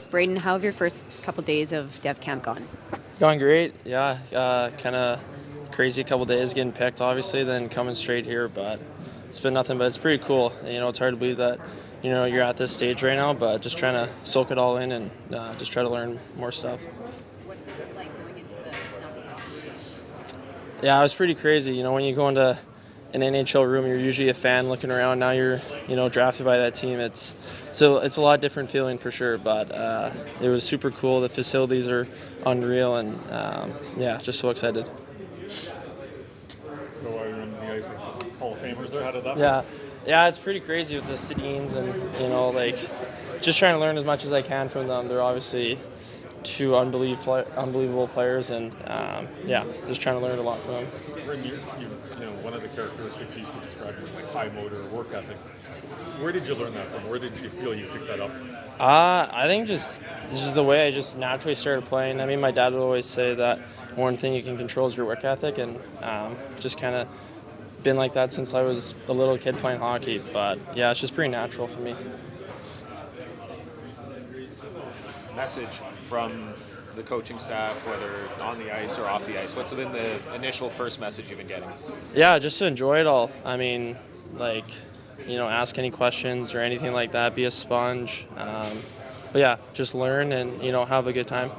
Braeden, how have your first couple days of dev camp gone? Going great, yeah. Kind of crazy couple days getting picked, obviously, then coming straight here, but it's been nothing but it's pretty cool. You know, it's hard to believe that, you know, you're at this stage right now, but just trying to soak it all in and just try to learn more stuff. What's it like going into the first? Yeah, it was pretty crazy. You know, when you go into an NHL room, you're usually a fan looking around. Now you're, you know, drafted by that team. It's a lot different feeling for sure, but it was super cool. The facilities are unreal, and yeah, just so excited. So are you on the ice with Hall of Famers there? How did that Yeah, it's pretty crazy with the Sedins, and you know, like just trying to learn as much as I can from them. They're obviously two unbelievable players, and yeah, just trying to learn a lot from them. You know, one of the characteristics you used to describe as like high motor or work ethic. Where did you learn that from? Where did you feel you picked that up? I think this is the way I just naturally started playing. I mean, my dad would always say that one thing you can control is your work ethic, and just kind of been like that since I was a little kid playing hockey. But yeah, it's just pretty natural for me. Message from the coaching staff, whether on the ice or off the ice? What's been the initial first message you've been getting? Yeah, just to enjoy it all. I mean, like, you know, ask any questions or anything like that. Be a sponge. But yeah, just learn and, you know, have a good time.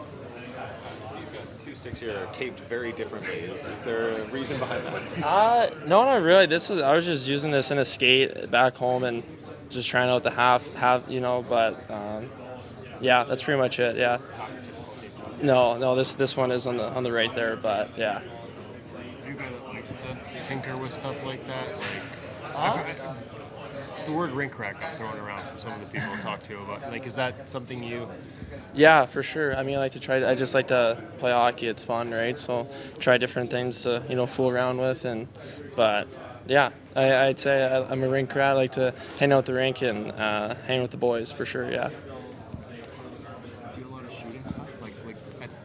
So you've got two sticks here that are taped very differently. Is there a reason behind that? No, not really. I was just using this in a skate back home and just trying out the half, you know, but yeah, that's pretty much it. Yeah. No, this one is on the right there, but yeah. Are you a guy that likes to tinker with stuff like that? Like, the word rink rat got thrown around from some of the people I talked to about. Like, is that something you? Yeah, for sure. I mean, I just like to play hockey. It's fun, right? So try different things to, you know, fool around with, but yeah, I'd say I'm a rink rat. I like to hang out at the rink and hang with the boys for sure. Yeah.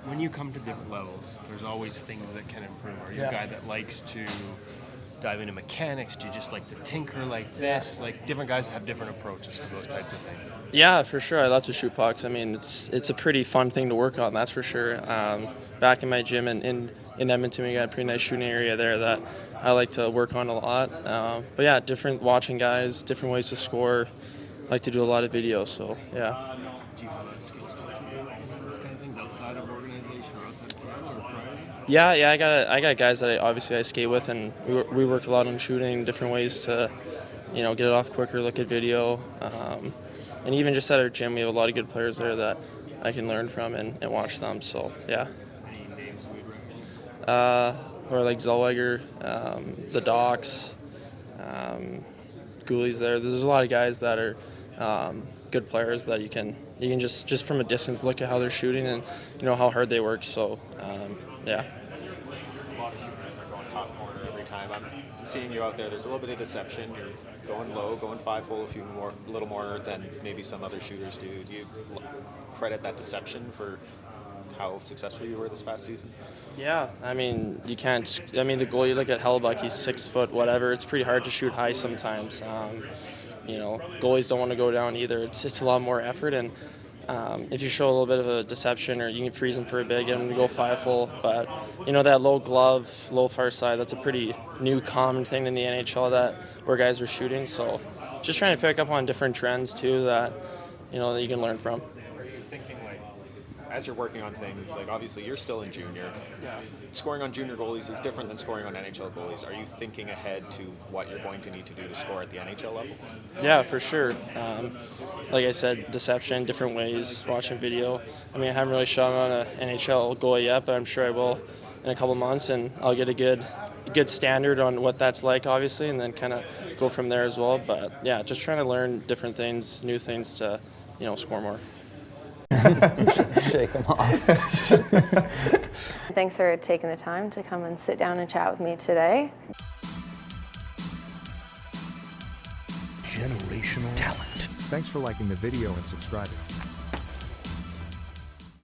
When you come to different levels, there's always things that can improve. Are you a guy that likes to dive into mechanics? Do you just like to tinker like this? Like, different guys have different approaches to those types of things. Yeah, for sure. I love to shoot pucks. I mean, it's a pretty fun thing to work on, that's for sure. Back in my gym in Edmonton, we got a pretty nice shooting area there that I like to work on a lot. But yeah, watching guys, different ways to score. I like to do a lot of videos, so yeah. Do you have a skills coach those kind of things outside of organization or outside of Seattle or priority? Yeah, I got guys that I skate with, and we work a lot on shooting, different ways to, you know, get it off quicker, look at video, and even just at our gym, we have a lot of good players there that I can learn from and watch them. So yeah. Any names we'd recognize? Or like Zellweger, the Docs, Gooley's there. There's a lot of guys that are good players that you can just from a distance look at how they're shooting and, you know, how hard they work. So yeah. A lot of shooters are going top corner every time. I'm seeing you out there. There's a little bit of deception. You're going low, going 5-hole a little more than maybe some other shooters do. Do you credit that deception for how successful you were this past season? Yeah, I mean, you can't. I mean, the goal, you look at Hellebuck, he's 6 foot, whatever. It's pretty hard to shoot high sometimes. You know, goalies don't want to go down either. It's a lot more effort, and if you show a little bit of a deception, or you can freeze them for a bit, get them to go 5-hole. But you know, that low glove, low far side, that's a pretty new common thing in the NHL where guys are shooting. So just trying to pick up on different trends too that, you know, that you can learn from. Are you thinking, like, as you're working on things, like, obviously you're still in junior. Yeah. Scoring on junior goalies is different than scoring on NHL goalies. Are you thinking ahead to what you're going to need to do to score at the NHL level? Yeah, for sure. Like I said, deception, different ways, watching video. I mean, I haven't really shot on an NHL goalie yet, but I'm sure I will in a couple months, and I'll get a good standard on what that's like, obviously, and then kind of go from there as well. But yeah, just trying to learn different things, new things to, you know, score more. Shake them off. Thanks for taking the time to come and sit down and chat with me today. Generational talent. Thanks for liking the video and subscribing.